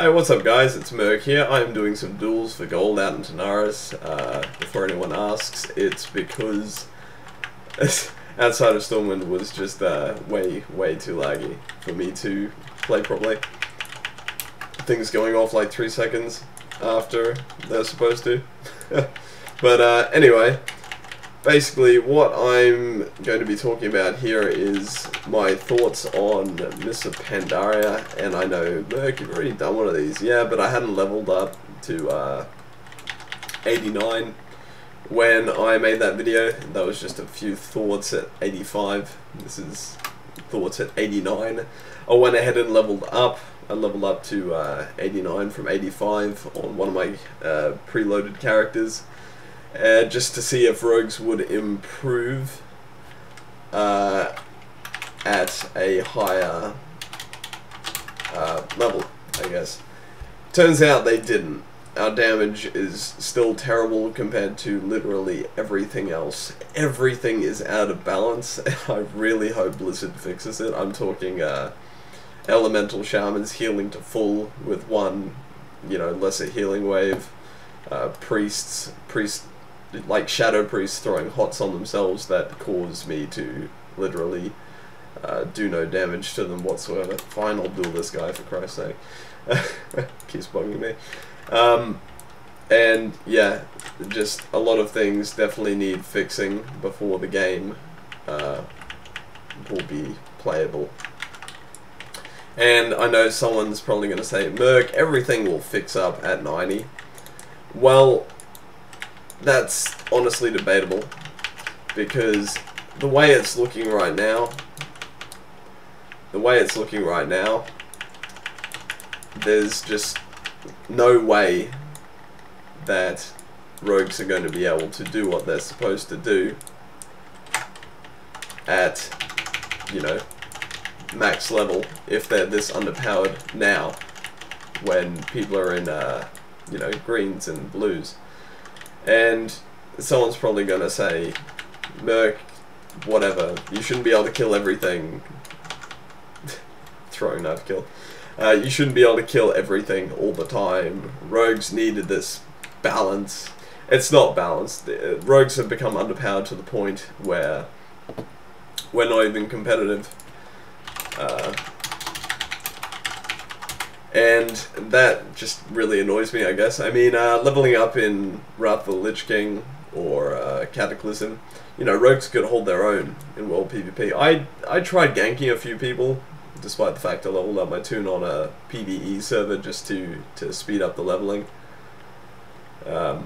Hey, what's up guys, it's Merc here. I am doing some duels for gold out in Tanaris. Before anyone asks, it's because outside of Stormwind was just way too laggy for me to play properly. Things going off like 3 seconds after they're supposed to. But anyway, basically what I'm going to be talking about here is my thoughts on Mists of Pandaria. And I know, Merc, you've already done one of these. Yeah, but I hadn't leveled up to 89 when I made that video. That was just a few thoughts at 85. This is thoughts at 89. I went ahead and leveled up. I leveled up to 89 from 85 on one of my preloaded characters. Just to see if rogues would improve at a higher level, I guess. Turns out they didn't. Our damage is still terrible compared to literally everything else. Everything is out of balance, and I really hope Blizzard fixes it. I'm talking elemental shamans healing to full with one, lesser healing wave. Priests like shadow priests throwing hots on themselves that cause me to literally do no damage to them whatsoever. Fine, I'll duel this guy for Christ's sake. Keeps bugging me. And yeah, just a lot of things definitely need fixing before the game will be playable. And I know someone's probably going to say, Merc, everything will fix up at 90. Well, that's honestly debatable, because the way it's looking right now, there's just no way that rogues are going to be able to do what they're supposed to do at, max level if they're this underpowered now, when people are in, greens and blues. And someone's probably going to say, Merc, whatever, you shouldn't be able to kill everything. Throwing knife kill. You shouldn't be able to kill everything all the time. Rogues needed this balance. It's not balanced. Rogues have become underpowered to the point where we're not even competitive. And that just really annoys me, I guess. I mean, leveling up in Wrath of the Lich King or Cataclysm, rogues could hold their own in World PvP. I tried ganking a few people, despite the fact I leveled up my toon on a PvE server just to speed up the leveling. Alright.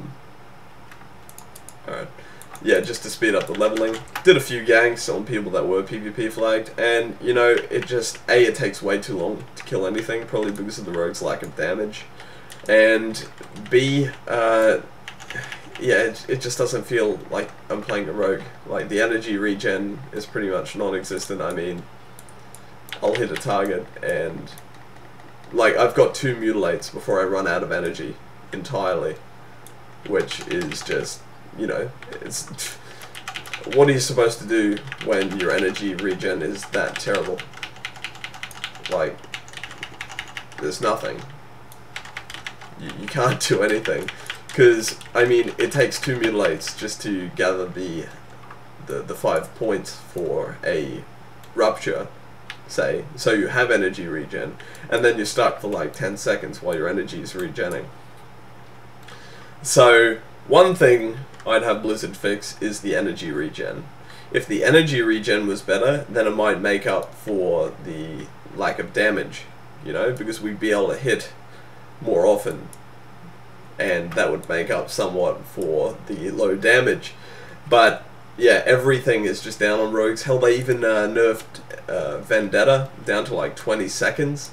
Yeah, just to speed up the leveling. Did a few ganks on people that were PvP flagged, and it just, A, it takes way too long to kill anything, probably because of the rogue's lack of damage, and B, yeah, it just doesn't feel like I'm playing a rogue. Like, the energy regen is pretty much non-existent. I mean, I'll hit a target and, like, I've got 2 mutilates before I run out of energy entirely, which is just, it's, what are you supposed to do when your energy regen is that terrible? Like, there's nothing. You can't do anything, because, I mean, it takes 2 mutilates just to gather the 5 points for a rupture, say, so you have energy regen, and then you're stuck for like 10 seconds while your energy is regenning. So, one thing I'd have Blizzard fix is the energy regen. If the energy regen was better, then it might make up for the lack of damage, because we'd be able to hit more often, and that would make up somewhat for the low damage. But yeah, everything is just down on rogues. Hell, they even nerfed Vendetta down to like 20 seconds.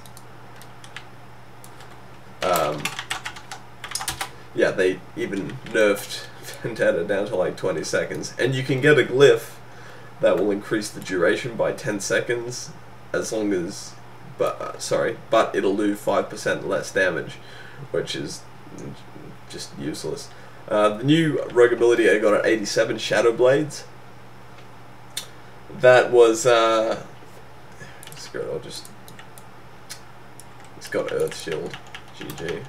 Yeah, they even nerfed Vendetta down to like 20 seconds. And you can get a glyph that will increase the duration by 10 seconds, as long as, but it'll do 5% less damage, which is just useless. The new rogue ability I got at 87, Shadow Blades. That was, screw it, it's got Earth Shield. GG.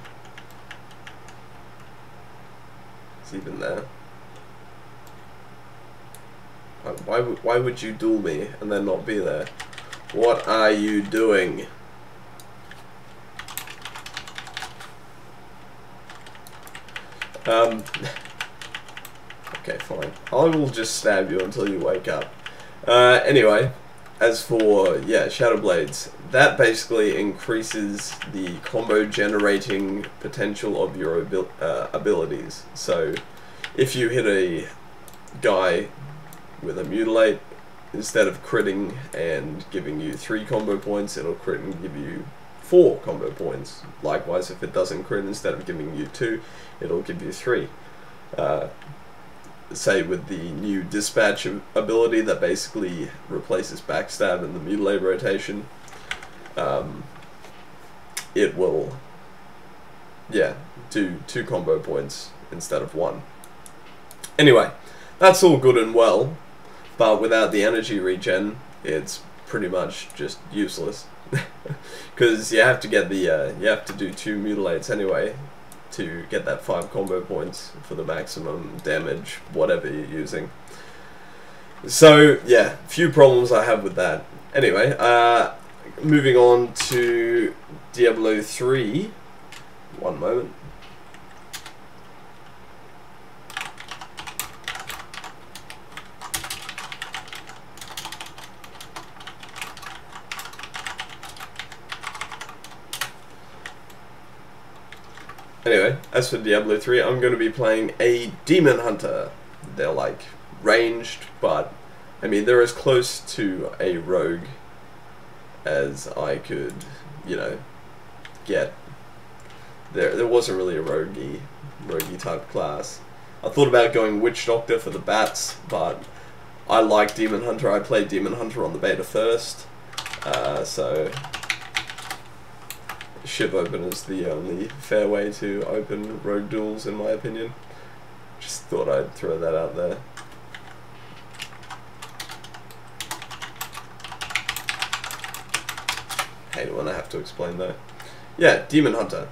It's even there. Why would you duel me and then not be there? What are you doing? Okay, fine. I will just stab you until you wake up. Anyway, as for, yeah, Shadow Blades, that basically increases the combo generating potential of your abilities. So, if you hit a guy with a Mutilate, instead of critting and giving you 3 combo points, it'll crit and give you 4 combo points. Likewise, if it doesn't crit, instead of giving you 2, it'll give you 3. Say with the new Dispatch ability that basically replaces Backstab and the Mutilate rotation, it will, yeah, do 2 combo points instead of 1. Anyway, that's all good and well, but without the energy regen, it's pretty much just useless. Because you have to get the, you have to do 2 Mutilates anyway to get that 5 combo points for the maximum damage, whatever you're using. So, yeah, few problems I have with that. Anyway, moving on to Diablo 3. One moment. Anyway, as for Diablo 3, I'm going to be playing a Demon Hunter. They're like ranged, but I mean they're as close to a rogue as I could, you know, get. There wasn't really a roguey type class. I thought about going Witch Doctor for the bats, but I like Demon Hunter. I played Demon Hunter on the beta first, so Shiv Open is the only fair way to open rogue duels, in my opinion. Just thought I'd throw that out there. Hate it when I have to explain though. Yeah, Demon Hunter.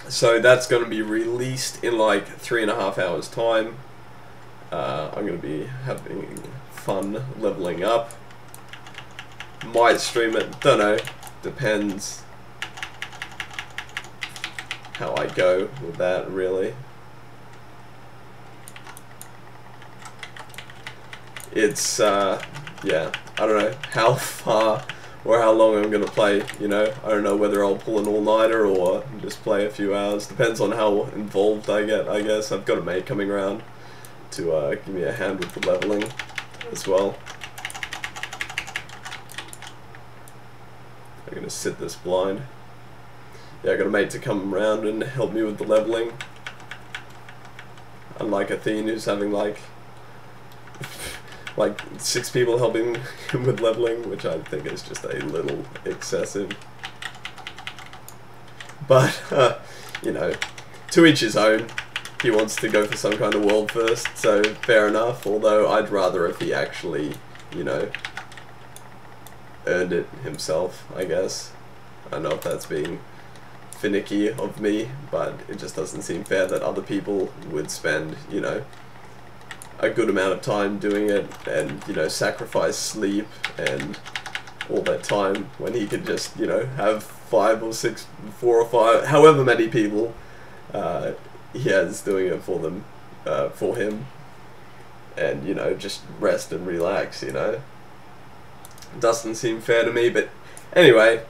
So that's going to be released in like 3.5 hours time. I'm going to be having fun leveling up. Might stream it, don't know, depends how I go with that, really. It's, yeah, I don't know how far or how long I'm going to play, you know. I don't know whether I'll pull an all-nighter or just play a few hours. Depends on how involved I get, I guess. I've got a mate coming around to give me a hand with the leveling as well. I'm going to sit this blind. Yeah, I got a mate to come around and help me with the leveling. Unlike Athene, who's having like 6 people helping him with leveling, which I think is just a little excessive. But, you know, to each his own. He wants to go for some kind of world first, so fair enough. Although I'd rather if he actually, you know, earned it himself, I guess. I don't know if that's being finicky of me, but it just doesn't seem fair that other people would spend, you know, a good amount of time doing it and, you know, sacrifice sleep and all that time when he could just, you know, have 5 or 6, 4 or 5, however many people he has doing it for them, for him, and, you know, just rest and relax, you know. Doesn't seem fair to me, but anyway,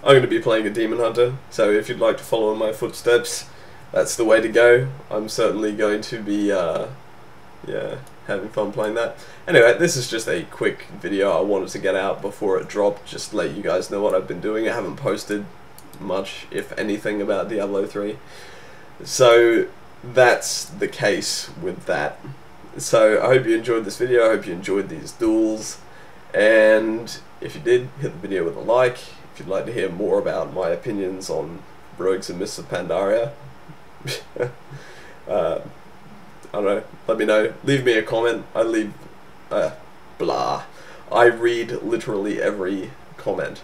I'm going to be playing a Demon Hunter, so if you'd like to follow in my footsteps, that's the way to go. I'm certainly going to be, yeah, having fun playing that. Anyway, this is just a quick video I wanted to get out before it dropped, just to let you guys know what I've been doing. I haven't posted much, if anything, about Diablo 3. So, that's the case with that. So, I hope you enjoyed this video, I hope you enjoyed these duels, and if you did, hit the video with a like. If you'd like to hear more about my opinions on Rogues and Mists of Pandaria, I don't know, let me know. Leave me a comment. I leave, blah. I read literally every comment.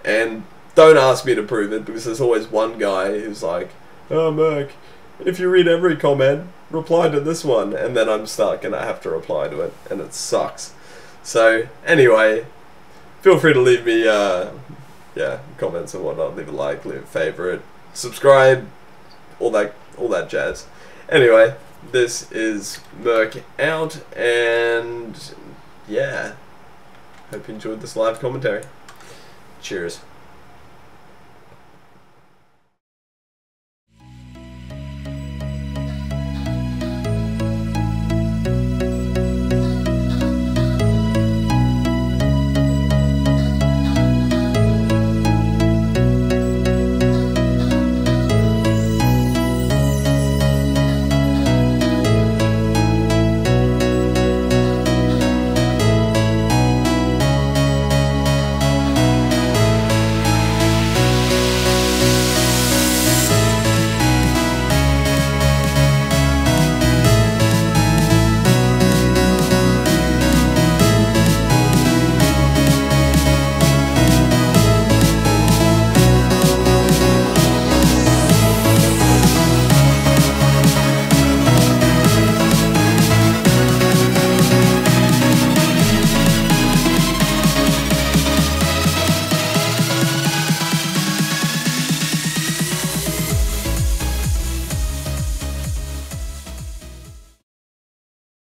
And don't ask me to prove it, because there's always one guy who's like, oh, Merc, if you read every comment, reply to this one, and then I'm stuck and I have to reply to it, and it sucks. So, anyway, feel free to leave me, comments and whatnot, leave a like, leave a favorite, subscribe, all that jazz. Anyway, this is Merc out, and yeah, hope you enjoyed this live commentary. Cheers.